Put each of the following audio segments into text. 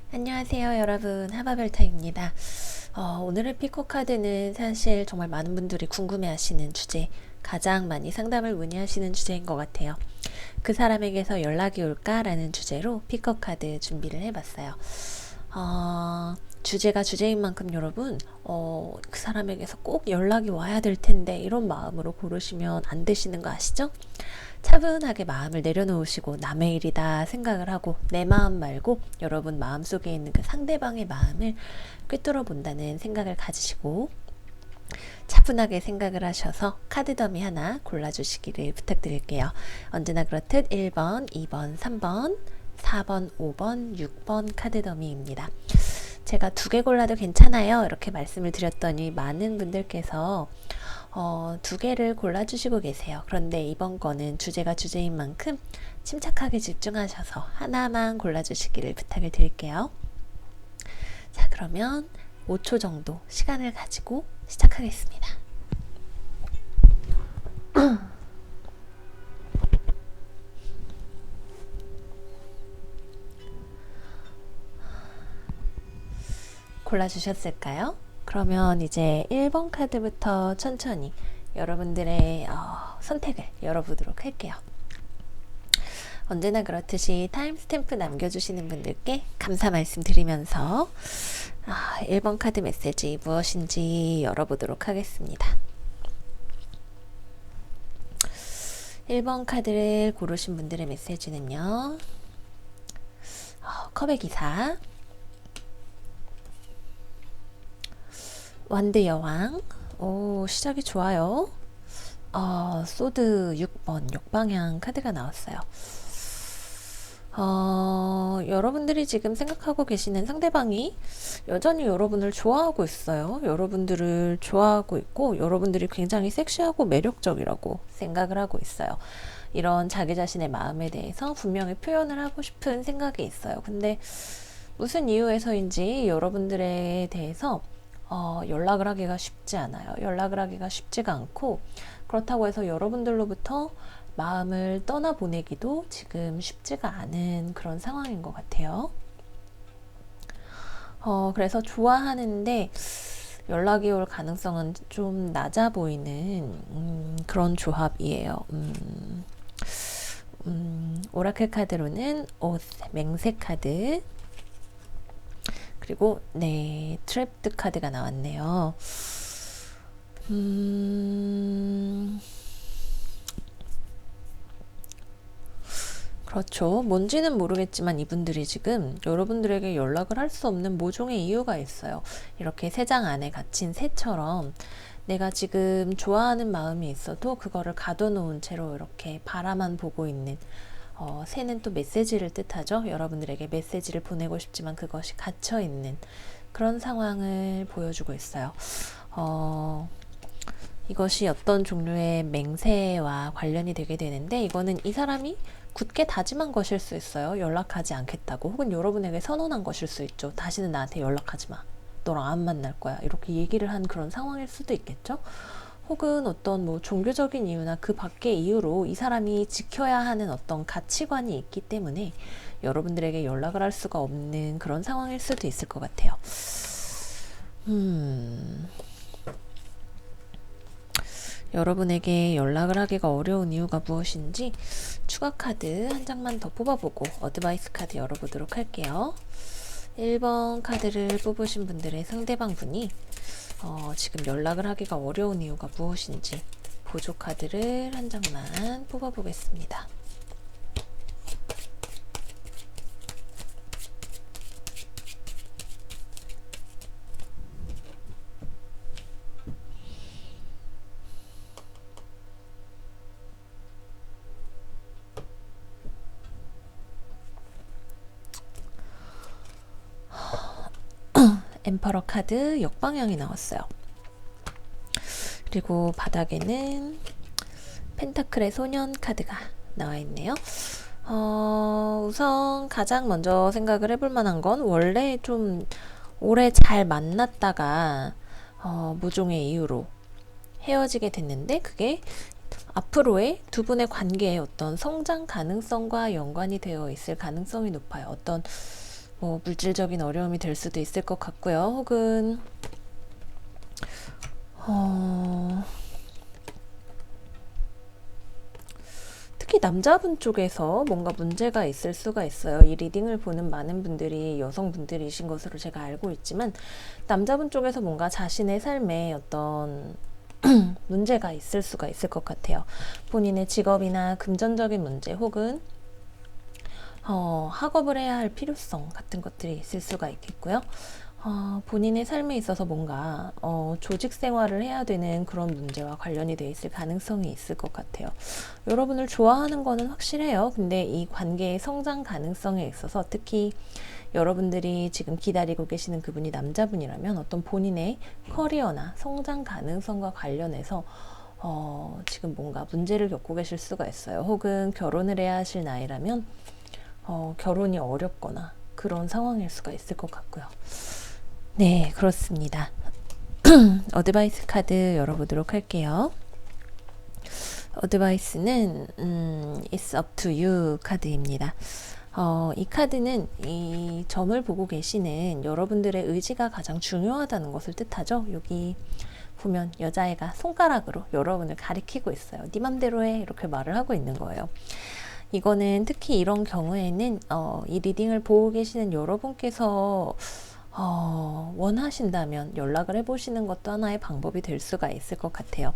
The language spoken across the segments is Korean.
안녕하세요 여러분, 하바벨타입니다. 오늘의 피코 카드는 사실 정말 많은 분들이 궁금해 하시는 주제, 가장 많이 상담을 문의하시는 주제인 것 같아요. 그 사람에게서 연락이 올까? 라는 주제로 피코 카드 준비를 해봤어요. 주제가 주제인 만큼 여러분, 그 사람에게서 꼭 연락이 와야 될 텐데 이런 마음으로 고르시면 안 되시는 거 아시죠? 차분하게 마음을 내려놓으시고 남의 일이다 생각을 하고 내 마음 말고 여러분 마음속에 있는 그 상대방의 마음을 꿰뚫어 본다는 생각을 가지시고 차분하게 생각을 하셔서 카드 더미 하나 골라주시기를 부탁드릴게요. 언제나 그렇듯 1번, 2번, 3번, 4번, 5번, 6번 카드 더미입니다. 제가 2개 골라도 괜찮아요 이렇게 말씀을 드렸더니 많은 분들께서 2개를 골라주시고 계세요. 그런데 이번 거는 주제가 주제인 만큼 침착하게 집중하셔서 하나만 골라주시기를 부탁을 드릴게요. 자, 그러면 5초 정도 시간을 가지고 시작하겠습니다. 골라주셨을까요? 그러면 이제 1번 카드부터 천천히 여러분들의 선택을 열어보도록 할게요. 언제나 그렇듯이 타임스탬프 남겨주시는 분들께 감사 말씀드리면서 1번 카드 메시지 무엇인지 열어보도록 하겠습니다. 1번 카드를 고르신 분들의 메시지는요. 컵의 기사, 완드 여왕, 오, 시작이 좋아요. 소드 6번 역방향 카드가 나왔어요. 여러분들이 지금 생각하고 계시는 상대방이 여전히 여러분을 좋아하고 있어요. 여러분들을 좋아하고 있고 여러분들이 굉장히 섹시하고 매력적이라고 생각을 하고 있어요. 이런 자기 자신의 마음에 대해서 분명히 표현을 하고 싶은 생각이 있어요. 근데 무슨 이유에서인지 여러분들에 대해서 연락을 하기가 쉽지 않아요. 연락을 하기가 쉽지가 않고 그렇다고 해서 여러분들로부터 마음을 떠나보내기도 지금 쉽지가 않은 그런 상황인 것 같아요. 그래서 좋아하는데 연락이 올 가능성은 좀 낮아 보이는 그런 조합이에요. 오라클 카드로는 옷, 맹세 카드, 그리고 네, 트랩드 카드가 나왔네요. 그렇죠. 뭔지는 모르겠지만 이분들이 지금 여러분들에게 연락을 할 수 없는 모종의 이유가 있어요. 이렇게 세 장 안에 갇힌 새처럼 내가 지금 좋아하는 마음이 있어도 그거를 가둬놓은 채로 이렇게 바라만 보고 있는 새는 또 메시지를 뜻하죠. 여러분들에게 메시지를 보내고 싶지만 그것이 갇혀있는 그런 상황을 보여주고 있어요. 이것이 어떤 종류의 맹세와 관련이 되게 되는데 이거는 이 사람이 굳게 다짐한 것일 수 있어요. 연락하지 않겠다고. 혹은 여러분에게 선언한 것일 수 있죠. 다시는 나한테 연락하지 마. 너랑 안 만날 거야. 이렇게 얘기를 한 그런 상황일 수도 있겠죠. 혹은 어떤 뭐 종교적인 이유나 그 밖의 이유로 이 사람이 지켜야 하는 어떤 가치관이 있기 때문에 여러분들에게 연락을 할 수가 없는 그런 상황일 수도 있을 것 같아요. 여러분에게 연락을 하기가 어려운 이유가 무엇인지 추가 카드 한 장만 더 뽑아보고 어드바이스 카드 열어보도록 할게요. 1번 카드를 뽑으신 분들의 상대방 분이 지금 연락을 하기가 어려운 이유가 무엇인지 보조 카드를 한 장만 뽑아보겠습니다. 엠퍼러 카드 역방향이 나왔어요. 그리고 바닥에는 펜타클의 소년 카드가 나와 있네요. 우선 가장 먼저 생각을 해볼 만한 건 원래 좀 오래 잘 만났다가 모종의 이유로 헤어지게 됐는데 그게 앞으로의 두 분의 관계의 어떤 성장 가능성과 연관이 되어 있을 가능성이 높아요. 어떤 뭐 물질적인 어려움이 될 수도 있을 것 같고요. 혹은 특히 남자분 쪽에서 뭔가 문제가 있을 수가 있어요. 이 리딩을 보는 많은 분들이 여성분들이신 것으로 제가 알고 있지만 남자분 쪽에서 뭔가 자신의 삶에 어떤 문제가 있을 수가 있을 것 같아요. 본인의 직업이나 금전적인 문제 혹은 학업을 해야 할 필요성 같은 것들이 있을 수가 있겠고요. 본인의 삶에 있어서 뭔가 조직 생활을 해야 되는 그런 문제와 관련이 돼 있을 가능성이 있을 것 같아요. 여러분을 좋아하는 거는 확실해요. 근데 이 관계의 성장 가능성에 있어서 특히 여러분들이 지금 기다리고 계시는 그분이 남자분이라면 어떤 본인의 커리어나 성장 가능성과 관련해서 지금 뭔가 문제를 겪고 계실 수가 있어요. 혹은 결혼을 해야 하실 나이라면 결혼이 어렵거나 그런 상황일 수가 있을 것 같고요. 네, 그렇습니다. 어드바이스 카드 열어보도록 할게요. 어드바이스는 It's up to you 카드입니다. 이 카드는 이 점을 보고 계시는 여러분들의 의지가 가장 중요하다는 것을 뜻하죠. 여기 보면 여자애가 손가락으로 여러분을 가리키고 있어요. 네 맘대로 해 이렇게 말을 하고 있는 거예요. 이거는 특히 이런 경우에는 이 리딩을 보고 계시는 여러분께서 원하신다면 연락을 해보시는 것도 하나의 방법이 될 수가 있을 것 같아요.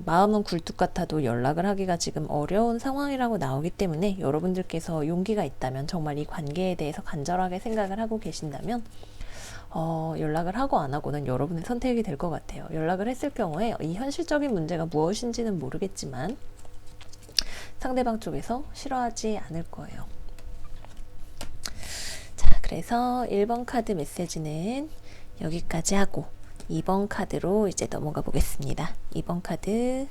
마음은 굴뚝 같아도 연락을 하기가 지금 어려운 상황이라고 나오기 때문에 여러분들께서 용기가 있다면 정말 이 관계에 대해서 간절하게 생각을 하고 계신다면 연락을 하고 안 하고는 여러분의 선택이 될 것 같아요. 연락을 했을 경우에 이 현실적인 문제가 무엇인지는 모르겠지만 상대방 쪽에서 싫어하지 않을 거예요. 자, 그래서 1번 카드 메시지는 여기까지 하고 2번 카드로 이제 넘어가 보겠습니다. 2번 카드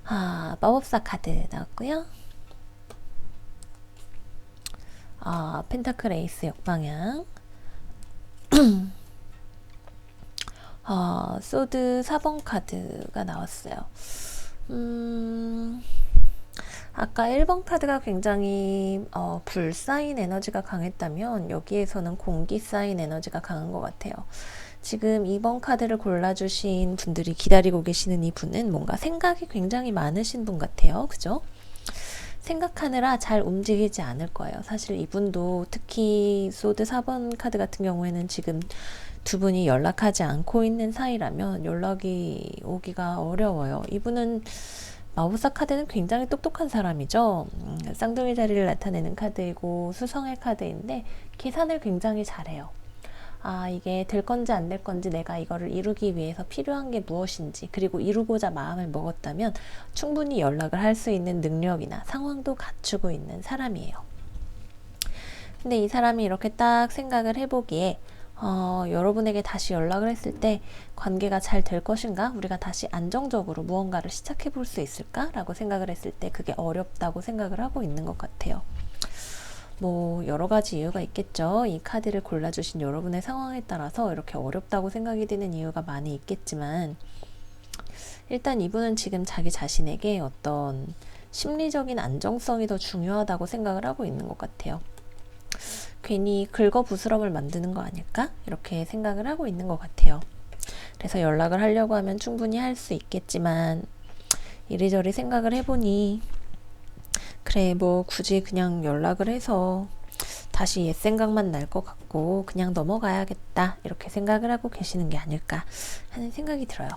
마법사 카드 나왔고요. 펜타클 에이스 역방향 소드 4번 카드가 나왔어요. 아까 1번 카드가 굉장히 불 사인 에너지가 강했다면 여기에서는 공기 사인 에너지가 강한 것 같아요. 지금 2번 카드를 골라주신 분들이 기다리고 계시는 이 분은 뭔가 생각이 굉장히 많으신 분 같아요. 그죠? 생각하느라 잘 움직이지 않을 거예요. 사실 이분도 특히 소드 4번 카드 같은 경우에는 지금 두 분이 연락하지 않고 있는 사이라면 연락이 오기가 어려워요. 이분은 마법사 카드는 굉장히 똑똑한 사람이죠. 쌍둥이 자리를 나타내는 카드이고 수성의 카드인데 계산을 굉장히 잘해요. 이게 될 건지 안 될 건지 내가 이거를 이루기 위해서 필요한 게 무엇인지 그리고 이루고자 마음을 먹었다면 충분히 연락을 할 수 있는 능력이나 상황도 갖추고 있는 사람이에요. 근데 이 사람이 이렇게 딱 생각을 해보기에 여러분에게 다시 연락을 했을 때 관계가 잘 될 것인가? 우리가 다시 안정적으로 무언가를 시작해 볼 수 있을까? 라고 생각을 했을 때 그게 어렵다고 생각을 하고 있는 것 같아요. 뭐 여러 가지 이유가 있겠죠. 이 카드를 골라주신 여러분의 상황에 따라서 이렇게 어렵다고 생각이 드는 이유가 많이 있겠지만 일단 이분은 지금 자기 자신에게 어떤 심리적인 안정성이 더 중요하다고 생각을 하고 있는 것 같아요. 괜히 긁어부스럼을 만드는 거 아닐까? 이렇게 생각을 하고 있는 것 같아요. 그래서 연락을 하려고 하면 충분히 할 수 있겠지만 이리저리 생각을 해보니 그래 뭐 굳이 그냥 연락을 해서 다시 옛 생각만 날 것 같고 그냥 넘어가야겠다 이렇게 생각을 하고 계시는 게 아닐까 하는 생각이 들어요.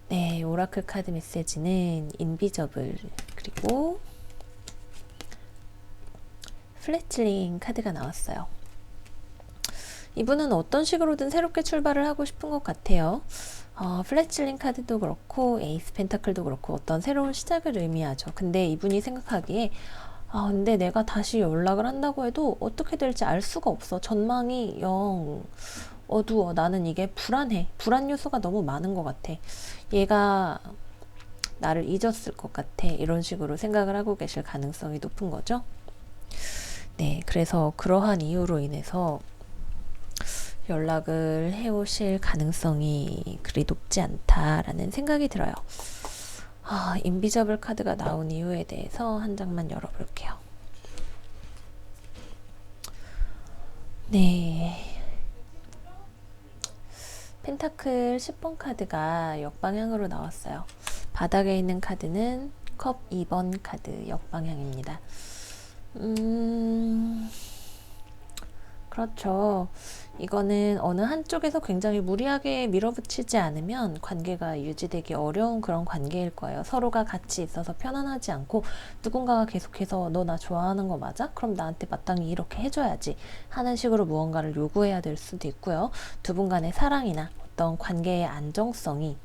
네, 오라클 카드 메시지는 인비저블 그리고 플래틀링 카드가 나왔어요. 이분은 어떤 식으로든 새롭게 출발을 하고 싶은 것 같아요. 플래틀링 카드도 그렇고 에이스 펜타클도 그렇고 어떤 새로운 시작을 의미하죠. 근데 이분이 생각하기에 근데 내가 다시 연락을 한다고 해도 어떻게 될지 알 수가 없어. 전망이 영 어두워. 나는 이게 불안해. 불안 요소가 너무 많은 것 같아. 얘가 나를 잊었을 것 같아. 이런 식으로 생각을 하고 계실 가능성이 높은 거죠. 네, 그래서 그러한 이유로 인해서 연락을 해오실 가능성이 그리 높지 않다라는 생각이 들어요. 인비저블 카드가 나온 이유에 대해서 한 장만 열어볼게요. 네. 펜타클 10번 카드가 역방향으로 나왔어요. 바닥에 있는 카드는 컵 2번 카드 역방향입니다. 그렇죠. 이거는 어느 한쪽에서 굉장히 무리하게 밀어붙이지 않으면 관계가 유지되기 어려운 그런 관계일 거예요. 서로가 같이 있어서 편안하지 않고 누군가가 계속해서 너 나 좋아하는 거 맞아? 그럼 나한테 마땅히 이렇게 해줘야지 하는 식으로 무언가를 요구해야 될 수도 있고요. 두 분 간의 사랑이나 어떤 관계의 안정성이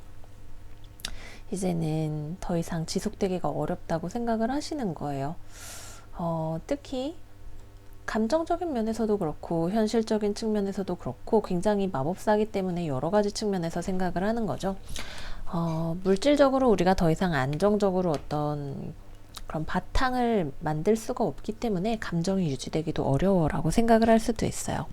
이제는 더 이상 지속되기가 어렵다고 생각을 하시는 거예요. 특히 감정적인 면에서도 그렇고 현실적인 측면에서도 그렇고 굉장히 마법사기 때문에 여러 가지 측면에서 생각을 하는 거죠. 물질적으로 우리가 더 이상 안정적으로 어떤 그런 바탕을 만들 수가 없기 때문에 감정이 유지되기도 어려워라고 생각을 할 수도 있어요.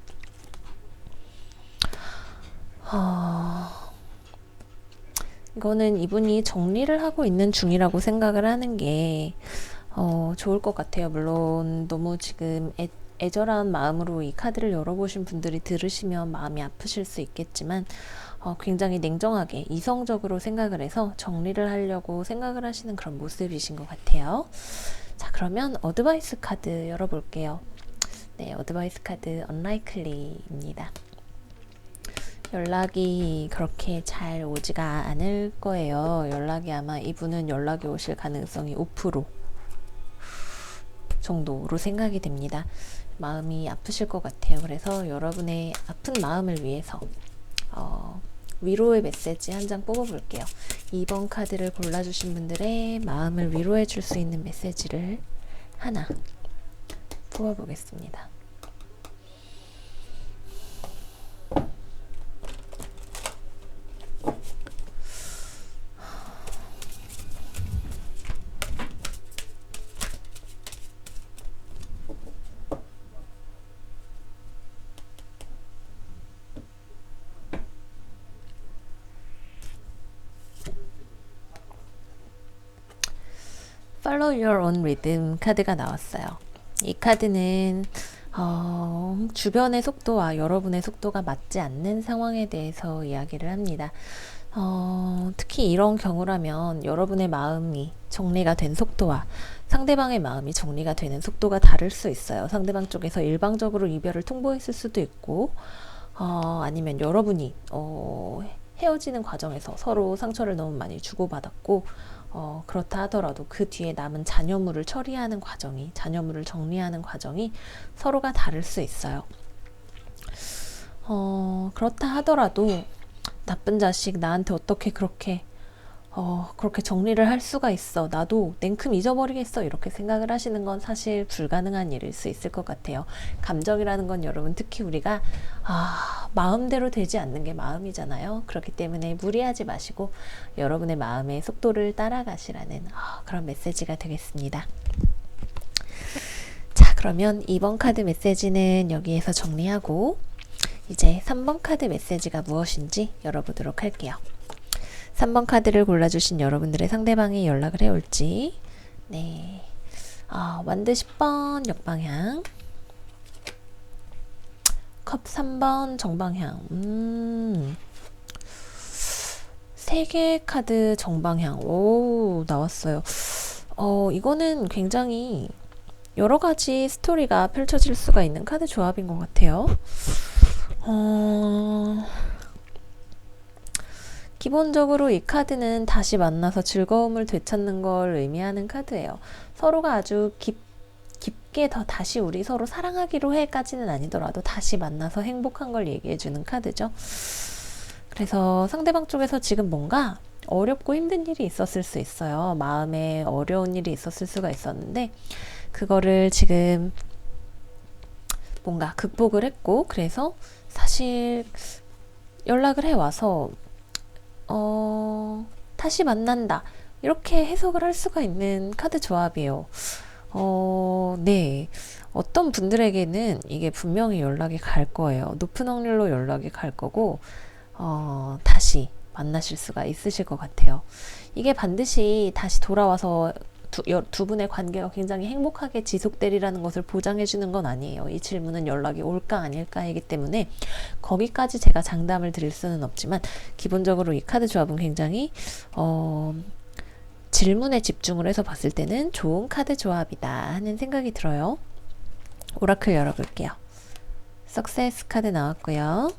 이거는 이분이 정리를 하고 있는 중이라고 생각을 하는 게 좋을 것 같아요. 물론 너무 지금 애절한 마음으로 이 카드를 열어보신 분들이 들으시면 마음이 아프실 수 있겠지만 굉장히 냉정하게 이성적으로 생각을 해서 정리를 하려고 생각을 하시는 그런 모습이신 것 같아요. 자, 그러면 어드바이스 카드 열어볼게요. 네, 어드바이스 카드 Unlikely입니다. 연락이 그렇게 잘 오지가 않을 거예요. 연락이 아마 이분은 연락이 오실 가능성이 5% 정도로 생각이 됩니다. 마음이 아프실 것 같아요. 그래서 여러분의 아픈 마음을 위해서 위로의 메시지 한 장 뽑아볼게요. 2번 카드를 골라주신 분들의 마음을 위로해 줄 수 있는 메시지를 하나 뽑아보겠습니다. Follow Your Own Rhythm 카드가 나왔어요. 이 카드는 주변의 속도와 여러분의 속도가 맞지 않는 상황에 대해서 이야기를 합니다. 특히 이런 경우라면 여러분의 마음이 정리가 된 속도와 상대방의 마음이 정리가 되는 속도가 다를 수 있어요. 상대방 쪽에서 일방적으로 이별을 통보했을 수도 있고 아니면 여러분이 헤어지는 과정에서 서로 상처를 너무 많이 주고받았고 그렇다 하더라도 그 뒤에 남은 잔여물을 처리하는 과정이, 잔여물을 정리하는 과정이 서로가 다를 수 있어요. 그렇다 하더라도 나쁜 자식 나한테 어떻게 그렇게 정리를 할 수가 있어. 나도 냉큼 잊어버리겠어. 이렇게 생각을 하시는 건 사실 불가능한 일일 수 있을 것 같아요. 감정이라는 건 여러분 특히 우리가 마음대로 되지 않는 게 마음이잖아요. 그렇기 때문에 무리하지 마시고 여러분의 마음의 속도를 따라가시라는 그런 메시지가 되겠습니다. 자, 그러면 2번 카드 메시지는 여기에서 정리하고 이제 3번 카드 메시지가 무엇인지 열어보도록 할게요. 3번 카드를 골라주신 여러분들의 상대방이 연락을 해올지. 네. 완드 10번 역방향, 컵 3번 정방향. 3개 카드 정방향. 오, 나왔어요. 이거는 굉장히 여러 가지 스토리가 펼쳐질 수가 있는 카드 조합인 것 같아요. 기본적으로 이 카드는 다시 만나서 즐거움을 되찾는 걸 의미하는 카드예요. 서로가 아주 깊게 더 다시 우리 서로 사랑하기로 해까지는 아니더라도 다시 만나서 행복한 걸 얘기해주는 카드죠. 그래서 상대방 쪽에서 지금 뭔가 어렵고 힘든 일이 있었을 수 있어요. 마음에 어려운 일이 있었을 수가 있었는데 그거를 지금 뭔가 극복을 했고 그래서 사실 연락을 해와서 다시 만난다 이렇게 해석을 할 수가 있는 카드 조합이에요. 네. 어떤 분들에게는 이게 분명히 연락이 갈 거예요. 높은 확률로 연락이 갈 거고 다시 만나실 수가 있으실 것 같아요. 이게 반드시 다시 돌아와서 두 분의 관계가 굉장히 행복하게 지속되리라는 것을 보장해주는 건 아니에요. 이 질문은 연락이 올까 아닐까이기 때문에 거기까지 제가 장담을 드릴 수는 없지만 기본적으로 이 카드 조합은 굉장히 질문에 집중을 해서 봤을 때는 좋은 카드 조합이다 하는 생각이 들어요. 오라클 열어볼게요. 석세스 카드 나왔고요.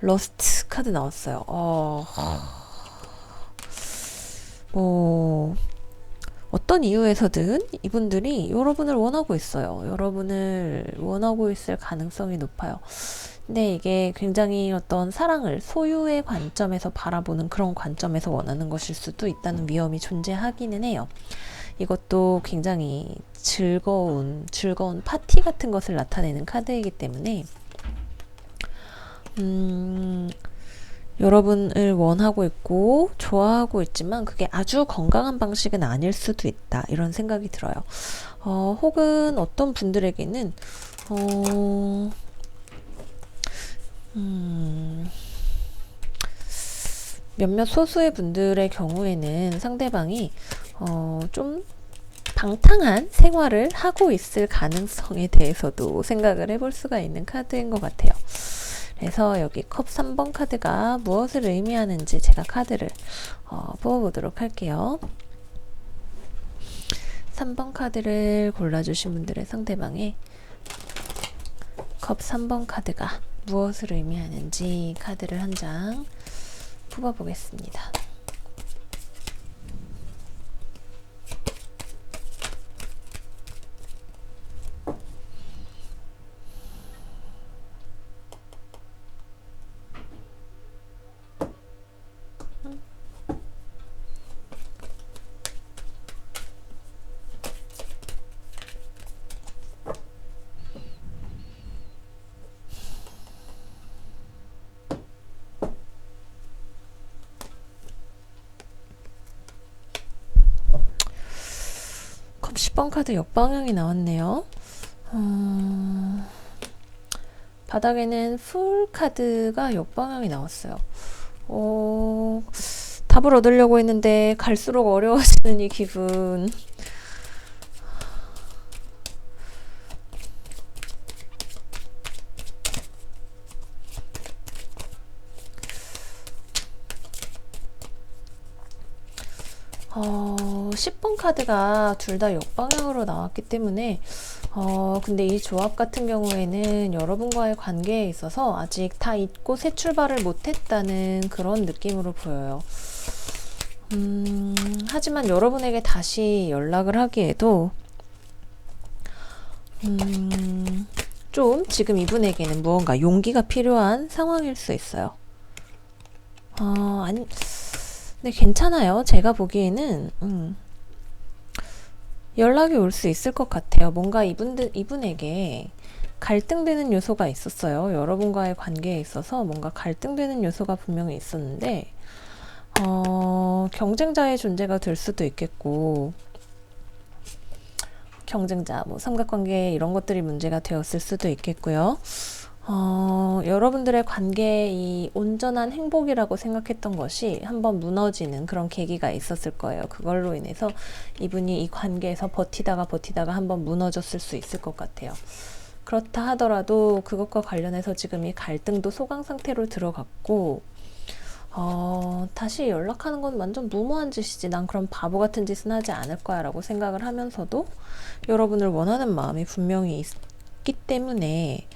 러스트 카드 나왔어요. 어떤 이유에서든 이분들이 여러분을 원하고 있어요. 여러분을 원하고 있을 가능성이 높아요. 근데 이게 굉장히 어떤 사랑을 소유의 관점에서 바라보는 그런 관점에서 원하는 것일 수도 있다는 위험이 존재하기는 해요. 이것도 굉장히 즐거운 파티 같은 것을 나타내는 카드이기 때문에 여러분을 원하고 있고 좋아하고 있지만 그게 아주 건강한 방식은 아닐 수도 있다 이런 생각이 들어요. 혹은 어떤 분들에게는 몇몇 소수의 분들의 경우에는 상대방이 좀 방탕한 생활을 하고 있을 가능성에 대해서도 생각을 해볼 수가 있는 카드인 것 같아요. 그래서 여기 컵 3번 카드가 무엇을 의미하는지 제가 카드를 뽑아보도록 할게요. 3번 카드를 골라주신 분들의 상대방의 컵 3번 카드가 무엇을 의미하는지 카드를 한 장 뽑아보겠습니다. 컵 10번 카드 역방향이 나왔네요. 바닥에는 풀 카드가 역방향이 나왔어요. 답을 얻으려고 했는데 갈수록 어려워지는 이 기분. 어, 10번 카드가 둘 다 역방향으로 나왔기 때문에 근데 이 조합 같은 경우에는 여러분과의 관계에 있어서 아직 다 잊고 새 출발을 못했다는 그런 느낌으로 보여요. 하지만 여러분에게 다시 연락을 하기에도 좀 지금 이분에게는 무언가 용기가 필요한 상황일 수 있어요. 아니, 근데 괜찮아요. 제가 보기에는 연락이 올 수 있을 것 같아요. 뭔가 이분에게 갈등되는 요소가 있었어요. 여러분과의 관계에 있어서 뭔가 갈등되는 요소가 분명히 있었는데 경쟁자의 존재가 될 수도 있겠고, 경쟁자, 뭐 삼각관계 이런 것들이 문제가 되었을 수도 있겠고요. 여러분들의 관계의 온전한 행복이라고 생각했던 것이 한번 무너지는 그런 계기가 있었을 거예요. 그걸로 인해서 이분이 이 관계에서 버티다가 한번 무너졌을 수 있을 것 같아요. 그렇다 하더라도 그것과 관련해서 지금 이 갈등도 소강 상태로 들어갔고, 다시 연락하는 건 완전 무모한 짓이지, 난 그런 바보 같은 짓은 하지 않을 거야 라고 생각을 하면서도 여러분을 원하는 마음이 분명히 있기 때문에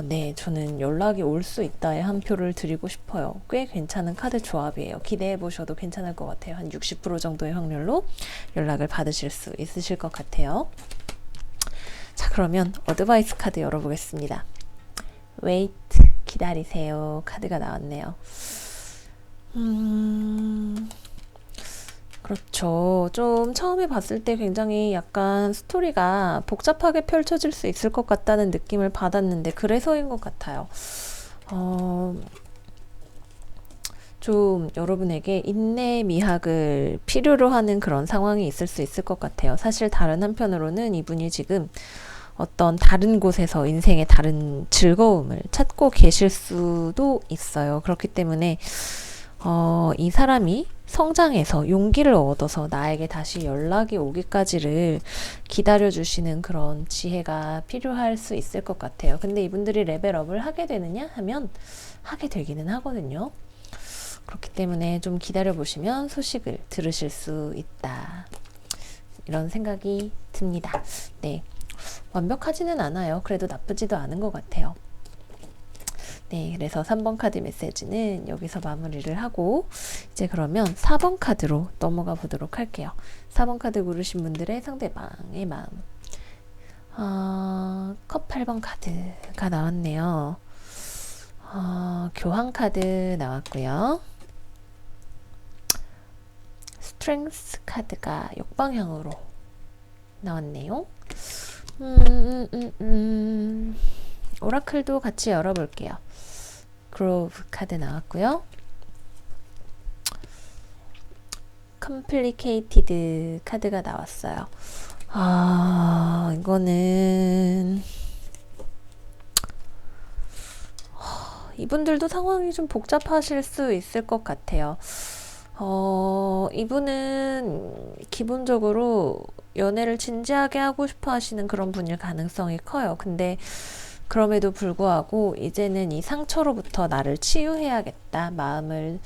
네, 저는 연락이 올 수 있다에 한 표를 드리고 싶어요. 꽤 괜찮은 카드 조합이에요. 기대해 보셔도 괜찮을 것 같아요. 한 60% 정도의 확률로 연락을 받으실 수 있으실 것 같아요. 자, 그러면 어드바이스 카드 열어보겠습니다. Wait, 기다리세요. 카드가 나왔네요. 그렇죠. 좀 처음에 봤을 때 굉장히 약간 스토리가 복잡하게 펼쳐질 수 있을 것 같다는 느낌을 받았는데 그래서인 것 같아요. 좀 여러분에게 인내 미학을 필요로 하는 그런 상황이 있을 수 있을 것 같아요. 사실 다른 한편으로는 이분이 지금 어떤 다른 곳에서 인생의 다른 즐거움을 찾고 계실 수도 있어요. 그렇기 때문에 이 사람이 성장해서 용기를 얻어서 나에게 다시 연락이 오기까지를 기다려주시는 그런 지혜가 필요할 수 있을 것 같아요. 근데 이분들이 레벨업을 하게 되느냐 하면 하게 되기는 하거든요. 그렇기 때문에 좀 기다려보시면 소식을 들으실 수 있다. 이런 생각이 듭니다. 네, 완벽하지는 않아요. 그래도 나쁘지도 않은 것 같아요. 네, 그래서 3번 카드 메시지는 여기서 마무리를 하고 이제 그러면 4번 카드로 넘어가 보도록 할게요. 4번 카드 고르신 분들의 상대방의 마음. 컵 8번 카드가 나왔네요. 교황 카드 나왔고요. 스트렝스 카드가 역방향으로 나왔네요. 오라클도 같이 열어볼게요. 그로브 카드 나왔고요. 컴플리케이티드 카드가 나왔어요. 이거는 이분들도 상황이 좀 복잡하실 수 있을 것 같아요. 이분은 기본적으로 연애를 진지하게 하고 싶어 하시는 그런 분일 가능성이 커요. 근데 그럼에도 불구하고 이제는 이 상처로부터 나를 치유해야겠다, 마음을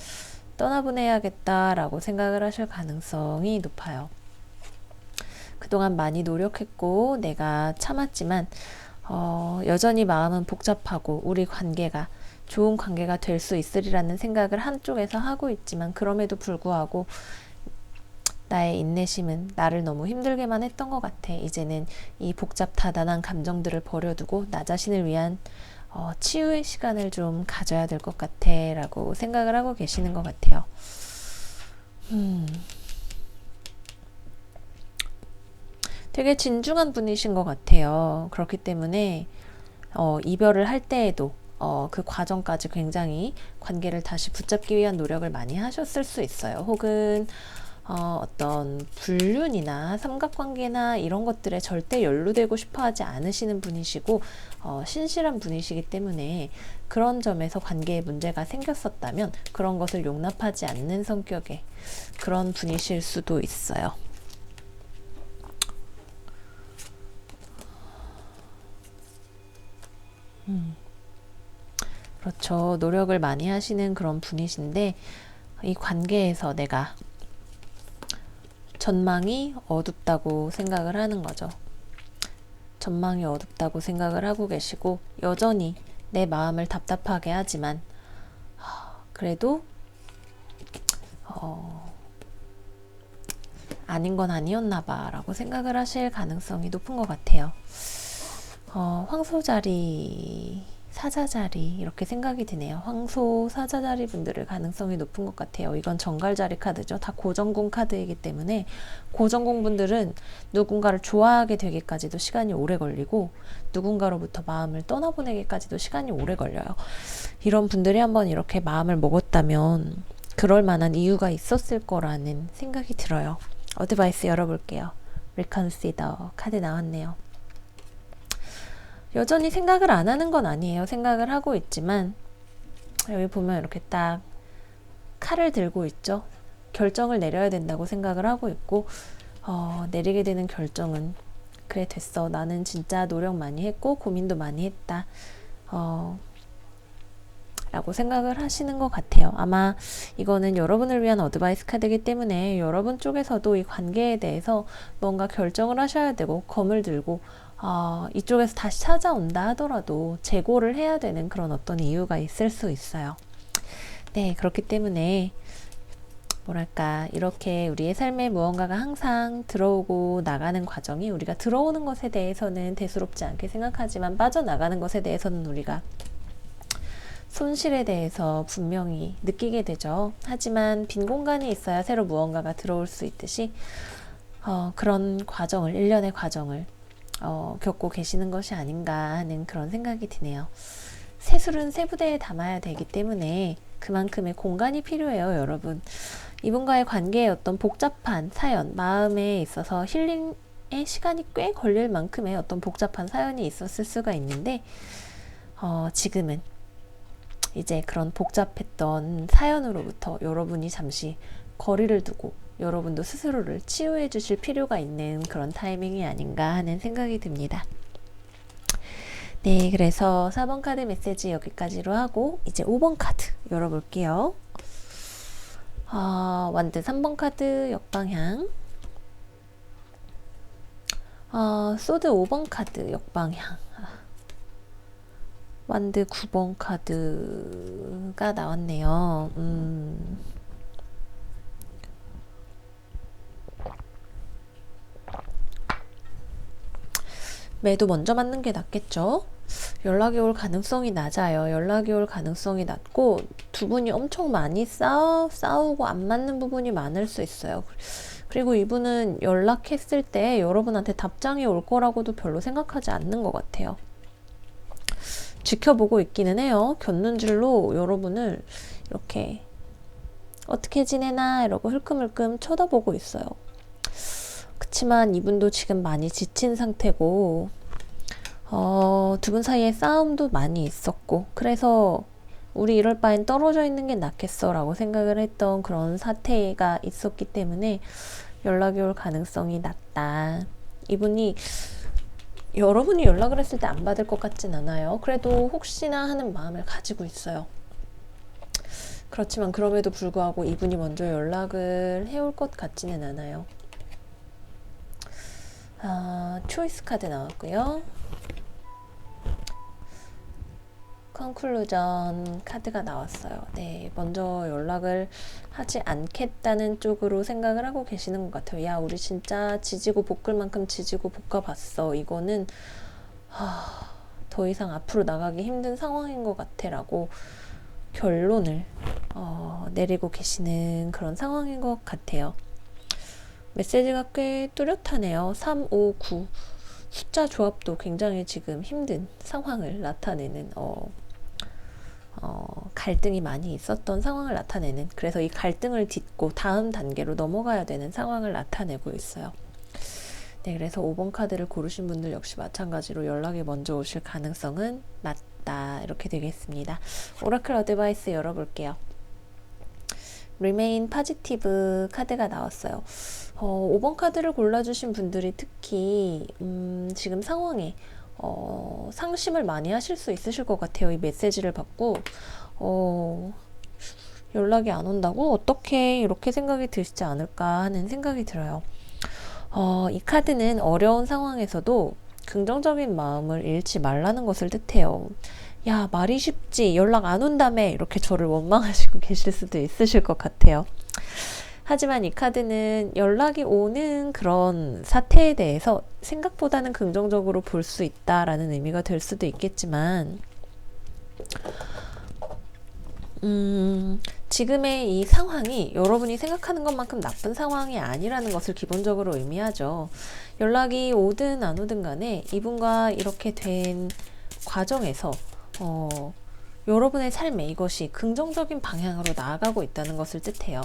떠나보내야겠다라고 생각을 하실 가능성이 높아요. 그동안 많이 노력했고 내가 참았지만 여전히 마음은 복잡하고 우리 관계가 좋은 관계가 될 수 있으리라는 생각을 한쪽에서 하고 있지만 그럼에도 불구하고 나의 인내심은 나를 너무 힘들게만 했던 것 같아. 이제는 이 복잡다단한 감정들을 버려두고 나 자신을 위한 치유의 시간을 좀 가져야 될 것 같아 라고 생각을 하고 계시는 것 같아요. 되게 진중한 분이신 것 같아요. 그렇기 때문에 이별을 할 때에도 그 과정까지 굉장히 관계를 다시 붙잡기 위한 노력을 많이 하셨을 수 있어요. 혹은 어떤 불륜이나 삼각관계나 이런 것들에 절대 연루되고 싶어 하지 않으시는 분이시고 신실한 분이시기 때문에 그런 점에서 관계에 문제가 생겼었다면 그런 것을 용납하지 않는 성격의 그런 분이실 수도 있어요. 그렇죠. 노력을 많이 하시는 그런 분이신데 이 관계에서 내가 전망이 어둡다고 생각을 하는 거죠. 전망이 어둡다고 생각을 하고 계시고 여전히 내 마음을 답답하게 하지만 그래도 아닌 건 아니었나 봐 라고 생각을 하실 가능성이 높은 것 같아요. 황소자리, 사자자리 이렇게 생각이 드네요. 황소, 사자자리 분들의 가능성이 높은 것 같아요. 이건 정갈자리 카드죠. 다 고정궁 카드이기 때문에 고정궁 분들은 누군가를 좋아하게 되기까지도 시간이 오래 걸리고 누군가로부터 마음을 떠나보내기까지도 시간이 오래 걸려요. 이런 분들이 한번 이렇게 마음을 먹었다면 그럴 만한 이유가 있었을 거라는 생각이 들어요. 어드바이스 열어볼게요. 리컨시더 카드 나왔네요. 여전히 생각을 안 하는 건 아니에요. 생각을 하고 있지만 여기 보면 이렇게 딱 칼을 들고 있죠. 결정을 내려야 된다고 생각을 하고 있고 내리게 되는 결정은 그래 됐어. 나는 진짜 노력 많이 했고 고민도 많이 했다. 라고 생각을 하시는 것 같아요. 아마 이거는 여러분을 위한 어드바이스 카드이기 때문에 여러분 쪽에서도 이 관계에 대해서 뭔가 결정을 하셔야 되고 검을 들고 이쪽에서 다시 찾아온다 하더라도 재고를 해야 되는 그런 어떤 이유가 있을 수 있어요. 네, 그렇기 때문에 뭐랄까 이렇게 우리의 삶에 무언가가 항상 들어오고 나가는 과정이 우리가 들어오는 것에 대해서는 대수롭지 않게 생각하지만 빠져나가는 것에 대해서는 우리가 손실에 대해서 분명히 느끼게 되죠. 하지만 빈 공간이 있어야 새로 무언가가 들어올 수 있듯이 그런 과정을, 일련의 과정을 겪고 계시는 것이 아닌가 하는 그런 생각이 드네요. 새술은 새 부대에 담아야 되기 때문에 그만큼의 공간이 필요해요, 여러분. 이분과의 관계에 어떤 복잡한 사연, 마음에 있어서 힐링의 시간이 꽤 걸릴 만큼의 어떤 복잡한 사연이 있었을 수가 있는데 지금은 이제 그런 복잡했던 사연으로부터 여러분이 잠시 거리를 두고 여러분도 스스로를 치유해 주실 필요가 있는 그런 타이밍이 아닌가 하는 생각이 듭니다. 네, 그래서 4번 카드 메시지 여기까지로 하고 이제 5번 카드 열어볼게요. 완드 3번 카드 역방향, 소드 5번 카드 역방향, 완드 9번 카드가 나왔네요. 매도 먼저 맞는 게 낫겠죠? 연락이 올 가능성이 낮아요. 연락이 올 가능성이 낮고 두 분이 엄청 많이 싸우고 안 맞는 부분이 많을 수 있어요. 그리고 이분은 연락했을 때 여러분한테 답장이 올 거라고도 별로 생각하지 않는 것 같아요. 지켜보고 있기는 해요. 곁눈질로 여러분을 이렇게 어떻게 지내나 이러고 흘끔흘끔 쳐다보고 있어요. 그치만 이분도 지금 많이 지친 상태고 두 분 사이에 싸움도 많이 있었고 그래서 우리 이럴 바엔 떨어져 있는 게 낫겠어 라고 생각을 했던 그런 사태가 있었기 때문에 연락이 올 가능성이 낮다. 이분이 여러분이 연락을 했을 때 안 받을 것 같진 않아요. 그래도 혹시나 하는 마음을 가지고 있어요. 그렇지만 그럼에도 불구하고 이분이 먼저 연락을 해올 것 같지는 않아요. 초이스 카드 나왔고요. 컨클루전 카드가 나왔어요. 네, 먼저 연락을 하지 않겠다는 쪽으로 생각을 하고 계시는 것 같아요. 야, 우리 진짜 지지고 볶을 만큼 지지고 볶아봤어. 이거는 더 이상 앞으로 나가기 힘든 상황인 것 같아 라고 결론을 내리고 계시는 그런 상황인 것 같아요. 메시지가 꽤 뚜렷하네요. 3, 5, 9 숫자 조합도 굉장히 지금 힘든 상황을 나타내는 갈등이 많이 있었던 상황을 나타내는, 그래서 이 갈등을 딛고 다음 단계로 넘어가야 되는 상황을 나타내고 있어요. 네, 그래서 5번 카드를 고르신 분들 역시 마찬가지로 연락이 먼저 오실 가능성은 낮다 이렇게 되겠습니다. 오라클 어드바이스 열어볼게요. Remain Positive 카드가 나왔어요. 5번 카드를 골라주신 분들이 특히 지금 상황에 상심을 많이 하실 수 있으실 것 같아요. 이 메시지를 받고 연락이 안 온다고? 어떻게 이렇게 생각이 드시지 않을까 하는 생각이 들어요. 이 카드는 어려운 상황에서도 긍정적인 마음을 잃지 말라는 것을 뜻해요. 야, 말이 쉽지 연락 안 온다며 이렇게 저를 원망하시고 계실 수도 있으실 것 같아요. 하지만 이 카드는 연락이 오는 그런 사태에 대해서 생각보다는 긍정적으로 볼 수 있다라는 의미가 될 수도 있겠지만 지금의 이 상황이 여러분이 생각하는 것만큼 나쁜 상황이 아니라는 것을 기본적으로 의미하죠. 연락이 오든 안 오든 간에 이분과 이렇게 된 과정에서 여러분의 삶에 이것이 긍정적인 방향으로 나아가고 있다는 것을 뜻해요.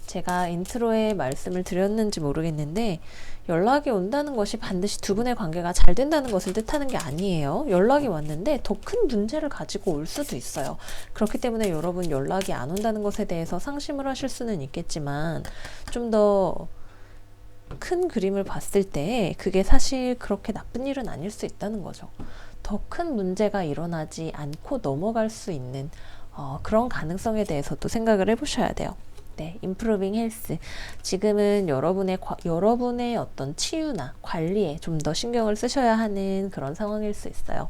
제가 인트로에 말씀을 드렸는지 모르겠는데 연락이 온다는 것이 반드시 두 분의 관계가 잘 된다는 것을 뜻하는 게 아니에요. 연락이 왔는데 더 큰 문제를 가지고 올 수도 있어요. 그렇기 때문에 여러분 연락이 안 온다는 것에 대해서 상심을 하실 수는 있겠지만 좀 더 큰 그림을 봤을 때 그게 사실 그렇게 나쁜 일은 아닐 수 있다는 거죠. 더 큰 문제가 일어나지 않고 넘어갈 수 있는 그런 가능성에 대해서도 생각을 해보셔야 돼요. 네, Improving Health. 지금은 여러분의 어떤 치유나 관리에 좀 더 신경을 쓰셔야 하는 그런 상황일 수 있어요.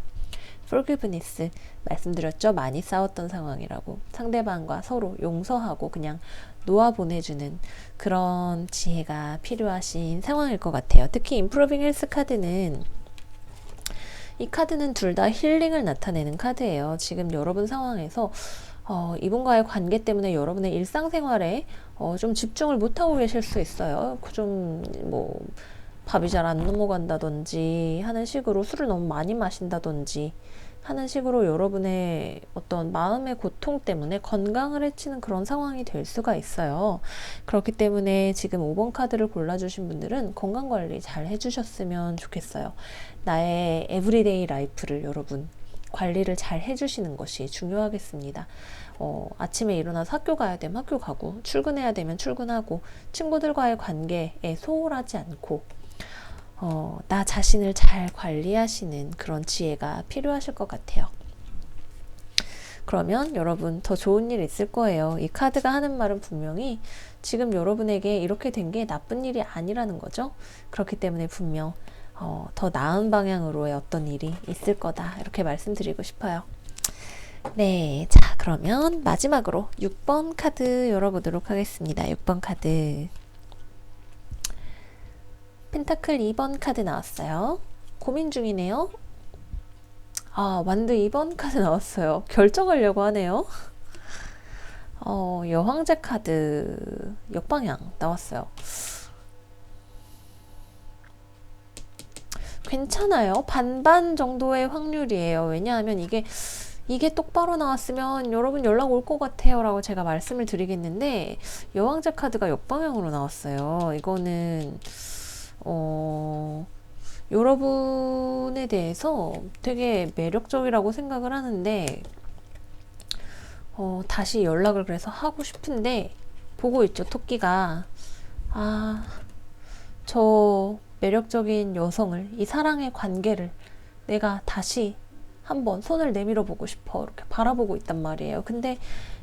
Forgiveness. 말씀드렸죠? 많이 싸웠던 상황이라고. 상대방과 서로 용서하고 그냥 놓아보내주는 그런 지혜가 필요하신 상황일 것 같아요. 특히 Improving Health 카드는 이 카드는 둘 다 힐링을 나타내는 카드예요. 지금 여러분 상황에서 이분과의 관계 때문에 여러분의 일상생활에 좀 집중을 못하고 계실 수 있어요. 좀 뭐 밥이 잘 안 넘어간다든지 하는 식으로 술을 너무 많이 마신다든지 하는 식으로 여러분의 어떤 마음의 고통 때문에 건강을 해치는 그런 상황이 될 수가 있어요. 그렇기 때문에 지금 5번 카드를 골라주신 분들은 건강관리 잘 해주셨으면 좋겠어요. 나의 에브리데이 라이프를 여러분 관리를 잘 해주시는 것이 중요하겠습니다. 아침에 일어나서 학교 가야 되면 학교 가고, 출근해야 되면 출근하고, 친구들과의 관계에 소홀하지 않고, 나 자신을 잘 관리하시는 그런 지혜가 필요하실 것 같아요. 그러면 여러분 더 좋은 일 있을 거예요. 이 카드가 하는 말은 분명히 지금 여러분에게 이렇게 된 게 나쁜 일이 아니라는 거죠. 그렇기 때문에 분명 더 나은 방향으로의 어떤 일이 있을 거다, 이렇게 말씀드리고 싶어요. 네, 자 그러면 마지막으로 6번 카드 열어보도록 하겠습니다. 6번 카드, 펜타클 2번 카드 나왔어요. 고민 중이네요. 완드 2번 카드 나왔어요. 결정하려고 하네요. 여왕제 카드 역방향 나왔어요. 괜찮아요. 반반 정도의 확률이에요. 왜냐하면 이게 똑바로 나왔으면 여러분 연락 올 것 같아요 라고 제가 말씀을 드리겠는데, 여왕제 카드가 역방향으로 나왔어요. 이거는 여러분에 대해서 되게 매력적이라고 생각을 하는데, 다시 연락을 그래서 하고 싶은데, 보고 있죠, 토끼가. 저 매력적인 여성을, 이 사랑의 관계를 내가 다시 한번 손을 내밀어 보고 싶어, 이렇게 바라보고 있단 말이에요. 근데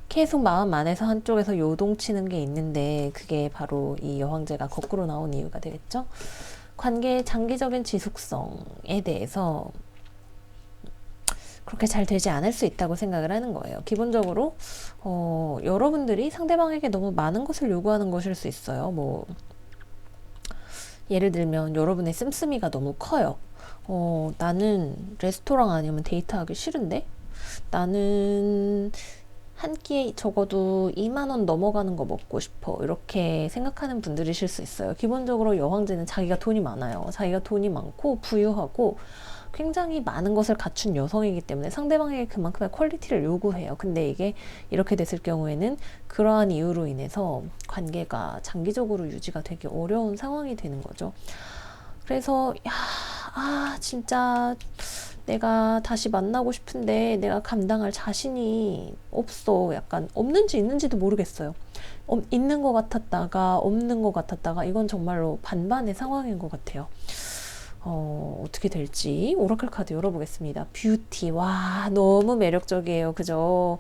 계속 마음 안에서 한쪽에서 요동치는 게 있는데, 그게 바로 이 여왕제가 거꾸로 나온 이유가 되겠죠. 관계의 장기적인 지속성에 대해서 그렇게 잘 되지 않을 수 있다고 생각을 하는 거예요. 기본적으로 여러분들이 상대방에게 너무 많은 것을 요구하는 것일 수 있어요. 뭐 예를 들면 여러분의 씀씀이가 너무 커요. 나는 레스토랑 아니면 데이트하기 싫은데, 나는 한 끼에 적어도 2만 원 넘어가는 거 먹고 싶어, 이렇게 생각하는 분들이실 수 있어요. 기본적으로 여왕제는 자기가 돈이 많아요. 자기가 돈이 많고 부유하고 굉장히 많은 것을 갖춘 여성이기 때문에 상대방에게 그만큼의 퀄리티를 요구해요. 근데 이게 이렇게 됐을 경우에는 그러한 이유로 인해서 관계가 장기적으로 유지가 되기 어려운 상황이 되는 거죠. 그래서 진짜 내가 다시 만나고 싶은데 내가 감당할 자신이 없어. 약간 없는지 있는지도 모르겠어요. 있는 것 같았다가 없는 것 같았다가, 이건 정말로 반반의 상황인 것 같아요. 어떻게 될지 오라클 카드 열어보겠습니다. 뷰티. 와, 너무 매력적이에요. 그죠?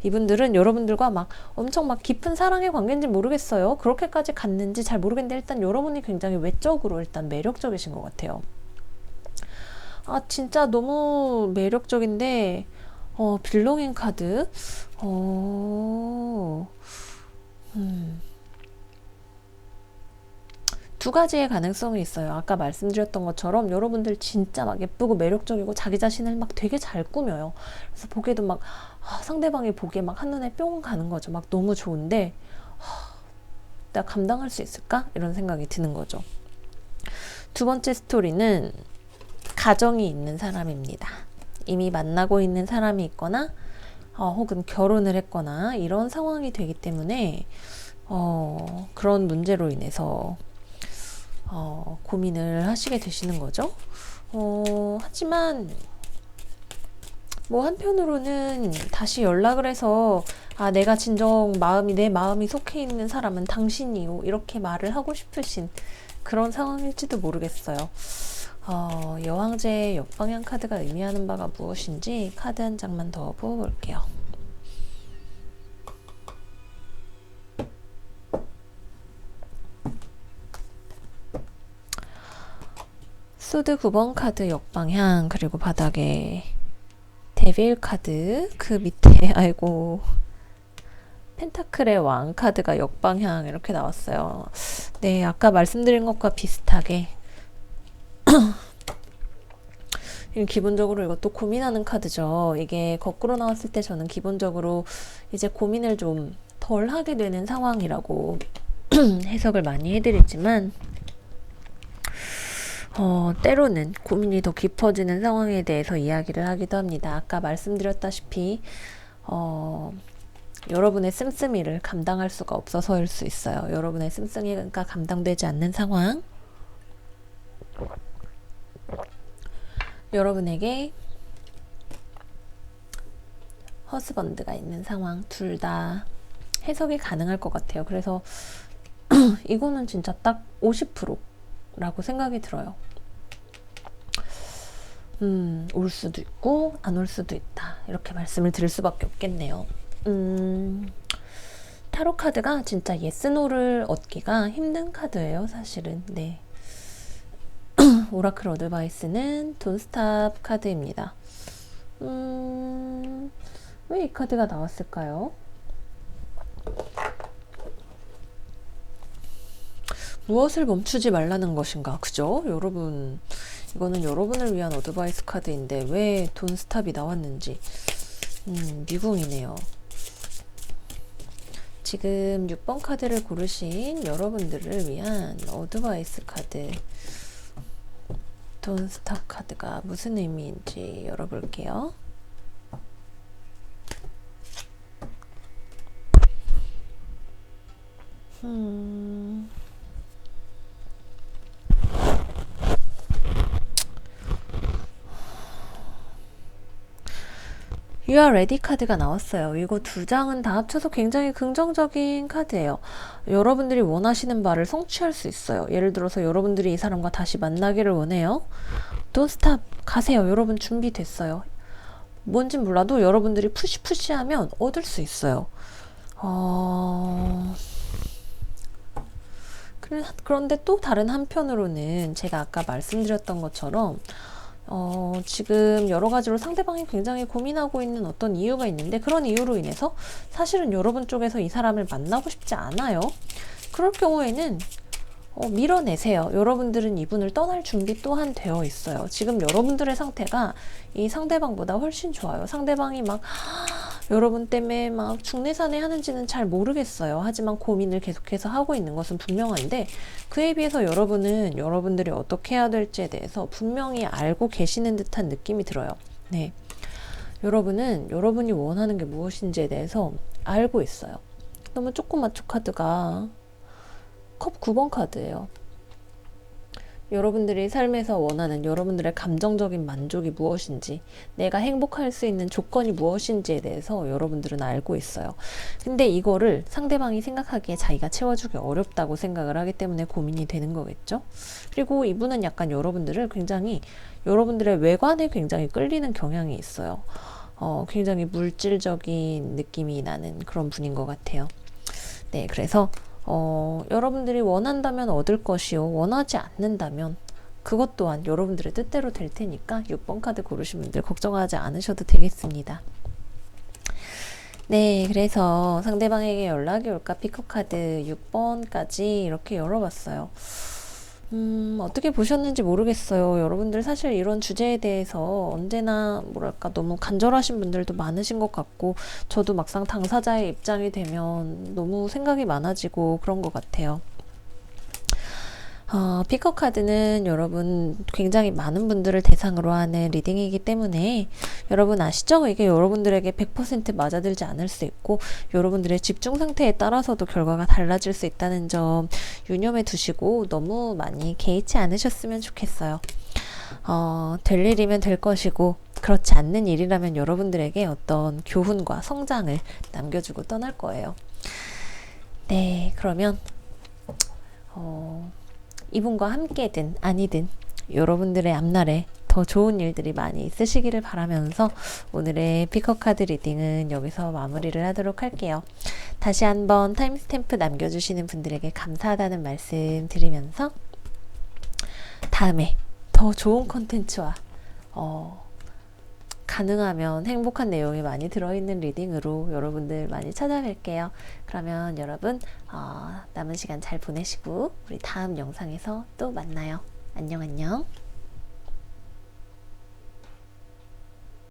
이분들은 여러분들과 막 엄청 막 깊은 사랑의 관계인지 모르겠어요. 그렇게까지 갔는지 잘 모르겠는데, 일단 여러분이 굉장히 외적으로 일단 매력적이신 것 같아요. 진짜 너무 매력적인데, 빌롱인 카드. 두 가지의 가능성이 있어요. 아까 말씀드렸던 것처럼 여러분들 진짜 막 예쁘고 매력적이고 자기 자신을 막 되게 잘 꾸며요. 그래서 보기에도 막 상대방이 보기에 막 한눈에 뿅 가는 거죠. 막 너무 좋은데 내가 감당할 수 있을까? 이런 생각이 드는 거죠. 두 번째 스토리는 가정이 있는 사람입니다. 이미 만나고 있는 사람이 있거나 혹은 결혼을 했거나 이런 상황이 되기 때문에 그런 문제로 인해서 고민을 하시게 되시는 거죠. 하지만 뭐 한편으로는 다시 연락을 해서 내가 진정 내 마음이 속해 있는 사람은 당신이요, 이렇게 말을 하고 싶으신 그런 상황일지도 모르겠어요. 여왕제의 역방향 카드가 의미하는 바가 무엇인지 카드 한 장만 더 뽑아볼게요. 소드 9번 카드 역방향, 그리고 바닥에 데빌 카드, 그 밑에 아이고 펜타클의 왕 카드가 역방향 이렇게 나왔어요. 네, 아까 말씀드린 것과 비슷하게 기본적으로 이것도 고민하는 카드죠. 이게 거꾸로 나왔을 때 저는 기본적으로 이제 고민을 좀 덜 하게 되는 상황이라고 해석을 많이 해드리지만, 때로는 고민이 더 깊어지는 상황에 대해서 이야기를 하기도 합니다. 아까 말씀드렸다시피 여러분의 씀씀이를 감당할 수가 없어서일 수 있어요. 여러분의 씀씀이가 감당되지 않는 상황, 여러분에게 허스번드가 있는 상황 둘 다 해석이 가능할 것 같아요. 그래서 이거는 진짜 딱 50%라고 생각이 들어요. 올 수도 있고 안 올 수도 있다. 이렇게 말씀을 드릴 수밖에 없겠네요. 타로 카드가 진짜 예스 노를 얻기가 힘든 카드예요, 사실은. 네. 오라클 어드바이스는 돈스탑 카드입니다. 왜 이 카드가 나왔을까요? 무엇을 멈추지 말라는 것인가? 그죠? 여러분, 이거는 여러분을 위한 어드바이스 카드인데 왜 돈스탑이 나왔는지 미궁이네요. 지금 6번 카드를 고르신 여러분들을 위한 어드바이스 카드 돈스탑 카드가 무슨 의미인지 열어볼게요. You are ready 카드가 나왔어요. 이거 두 장은 다 합쳐서 굉장히 긍정적인 카드예요. 여러분들이 원하시는 바를 성취할 수 있어요. 예를 들어서 여러분들이 이 사람과 다시 만나기를 원해요. Don't stop. 가세요. 여러분 준비됐어요. 뭔진 몰라도 여러분들이 푸시하면 얻을 수 있어요. 그런데 또 다른 한편으로는 제가 아까 말씀드렸던 것처럼 지금 여러 가지로 상대방이 굉장히 고민하고 있는 어떤 이유가 있는데 그런 이유로 인해서 사실은 여러분 쪽에서 이 사람을 만나고 싶지 않아요. 그럴 경우에는 밀어내세요. 여러분들은 이분을 떠날 준비 또한 되어 있어요. 지금 여러분들의 상태가 이 상대방보다 훨씬 좋아요. 상대방이 막 여러분 때문에 막 중내산에 하는지는 잘 모르겠어요. 하지만 고민을 계속해서 하고 있는 것은 분명한데 그에 비해서 여러분은 여러분들이 어떻게 해야 될지에 대해서 분명히 알고 계시는 듯한 느낌이 들어요. 네, 여러분은 여러분이 원하는 게 무엇인지에 대해서 알고 있어요. 너무 조그맣죠 카드가 컵 9번 카드예요. 여러분들이 삶에서 원하는 여러분들의 감정적인 만족이 무엇인지, 내가 행복할 수 있는 조건이 무엇인지에 대해서 여러분들은 알고 있어요. 근데 이거를 상대방이 생각하기에 자기가 채워주기 어렵다고 생각을 하기 때문에 고민이 되는 거겠죠? 그리고 이분은 약간 여러분들을 굉장히, 여러분들의 외관에 굉장히 끌리는 경향이 있어요. 굉장히 물질적인 느낌이 나는 그런 분인 것 같아요. 네, 그래서 여러분들이 원한다면 얻을 것이요. 원하지 않는다면 그것 또한 여러분들의 뜻대로 될 테니까 6번 카드 고르신 분들 걱정하지 않으셔도 되겠습니다. 네, 그래서 상대방에게 연락이 올까 피커 카드 6번까지 이렇게 열어봤어요. 어떻게 보셨는지 모르겠어요. 여러분들 사실 이런 주제에 대해서 언제나 뭐랄까 너무 간절하신 분들도 많으신 것 같고 저도 막상 당사자의 입장이 되면 너무 생각이 많아지고 그런 것 같아요. 피커 카드는 여러분 굉장히 많은 분들을 대상으로 하는 리딩이기 때문에 여러분 아시죠? 이게 여러분들에게 100% 맞아들지 않을 수 있고 여러분들의 집중 상태에 따라서도 결과가 달라질 수 있다는 점 유념해 두시고 너무 많이 개의치 않으셨으면 좋겠어요. 될 일이면 될 것이고 그렇지 않는 일이라면 여러분들에게 어떤 교훈과 성장을 남겨주고 떠날 거예요. 네, 그러면 이분과 함께든 아니든 여러분들의 앞날에 더 좋은 일들이 많이 있으시기를 바라면서 오늘의 피커 카드 리딩은 여기서 마무리를 하도록 할게요. 다시 한번 타임스탬프 남겨주시는 분들에게 감사하다는 말씀 드리면서 다음에 더 좋은 컨텐츠와 가능하면 행복한 내용이 많이 들어있는 리딩으로 여러분들 많이 찾아뵐게요. 그러면 여러분 남은 시간 잘 보내시고 우리 다음 영상에서 또 만나요. 안녕 안녕.